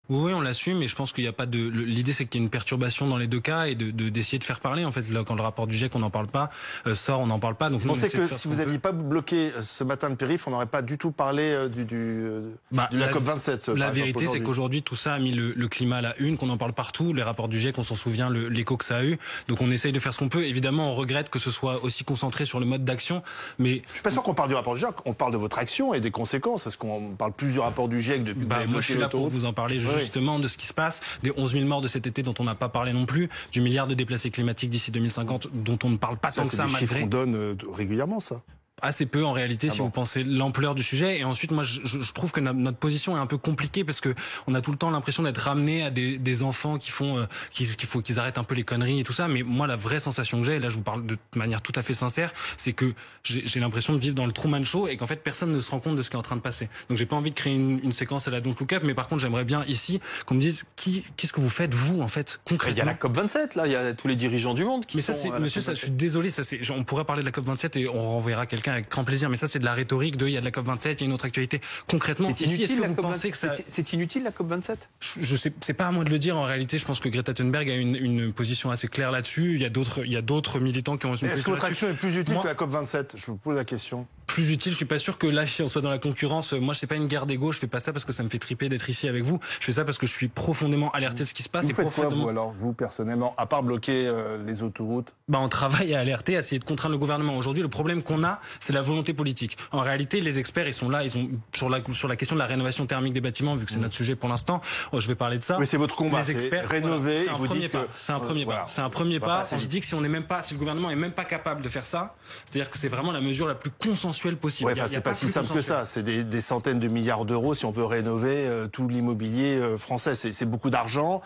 Oui, on l'assume, mais je pense qu'il n'y a pas de. L'idée, c'est qu'il y ait une perturbation dans les deux cas et d'essayer de faire parler. En fait, là, quand le rapport du GIEC, on n'en parle pas, sort, on n'en parle pas. Donc, vous pensez que si vous n'aviez pas bloqué ce matin le périph', on n'aurait pas du tout parlé de la COP27. La vérité, c'est qu'aujourd'hui, tout ça a mis le climat à la une, qu'on en parle partout. Les rapports du GIEC, on s'en souvient, l'écho que ça a eu. Donc, on essaye de faire ce qu'on peut. Évidemment, on regrette que ce soit aussi concentré sur le mode d'action, mais je suis pas sûr qu'on parle du rapport du GIEC. On parle de votre action et des conséquences. Est-ce qu'on parle plus du rapport du GIEC depuis que vous avez moi, je suis là pour vous en parler. Justement de ce qui se passe, des 11 000 morts de cet été dont on n'a pas parlé non plus, du milliard de déplacés climatiques d'ici 2050 dont on ne parle pas tant que ça malgré. C'est des chiffres qu'on donne régulièrement, ça. Assez peu en réalité si vous pensez l'ampleur du sujet. Et ensuite, moi, je trouve que notre position est un peu compliquée parce que on a tout le temps l'impression d'être ramené à des enfants qui font qu'il faut qu'ils arrêtent un peu les conneries et tout ça. Mais moi, la vraie sensation que j'ai, et là je vous parle de manière tout à fait sincère, c'est que j'ai l'impression de vivre dans le Truman Show et qu'en fait personne ne se rend compte de ce qui est en train de passer. Donc j'ai pas envie de créer une séquence à la Don't Look Up, mais par contre j'aimerais bien ici qu'on me dise qu'est-ce que vous faites vous en fait concrètement. Il y a la COP27 là, il y a tous les dirigeants du monde qui mais ça c'est monsieur, ça je suis désolé, ça c'est on pourrait parler de la COP27 et on renverra quelqu'un avec grand plaisir, mais ça c'est de la rhétorique il y a de la COP27, il y a une autre actualité. Concrètement, ici, est-ce que vous pensez que ça... C'est inutile la COP27? Je sais, c'est pas à moi de le dire. En réalité, je pense que Greta Thunberg a une position assez claire là-dessus. Il y a d'autres militants qui ont une position là-dessus. Est-ce que votre action est plus utile que la COP27? Je vous pose la question. Plus utile, je suis pas sûr que là, si on soit dans la concurrence, moi je sais pas une guerre d'ego, je fais pas ça parce que ça me fait triper d'être ici avec vous. Je fais ça parce que je suis profondément alerté de ce qui se passe. Vous faites quoi, vous, alors, vous, personnellement, à part bloquer les autoroutes? On travaille à alerter, à essayer de contraindre le gouvernement. Aujourd'hui, le problème qu'on a, c'est la volonté politique. En réalité, les experts, ils sont là, ils ont sur la question de la rénovation thermique des bâtiments, vu que c'est notre sujet pour l'instant, je vais parler de ça. Oui, c'est votre combat, les experts, rénover. C'est un premier pas. C'est un premier pas. C'est un premier pas. On se dit que si le gouvernement est même pas capable de faire ça, c'est-à-dire que c'est vraiment la mesure la plus consensuelle possible. C'est pas si simple que ça. C'est des centaines de milliards d'euros si on veut rénover tout l'immobilier français. C'est beaucoup d'argent.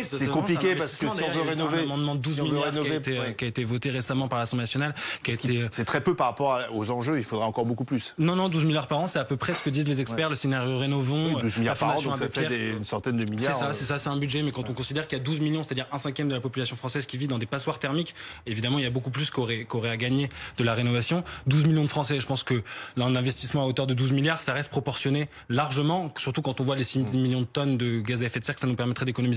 C'est compliqué parce que si on veut rénover, un amendement de 12 milliards qui a été voté récemment par l'Assemblée nationale, c'est très peu par rapport aux enjeux. Il faudra encore beaucoup plus. Non, 12 milliards par an, c'est à peu près ce que disent les experts. Le scénario Rénovons. Oui, 12 milliards par an, donc ça fait une centaine de milliards. C'est ça, c'est un budget. Mais quand on considère qu'il y a 12 millions, c'est-à-dire 1/5 de la population française qui vit dans des passoires thermiques, évidemment, il y a beaucoup plus qu'aurait à gagner de la rénovation. 12 millions de Français. Je pense que là, un investissement à hauteur de 12 milliards, ça reste proportionné largement, surtout quand on voit les 6 millions de tonnes de gaz à effet de serre que ça nous permettrait d'économiser.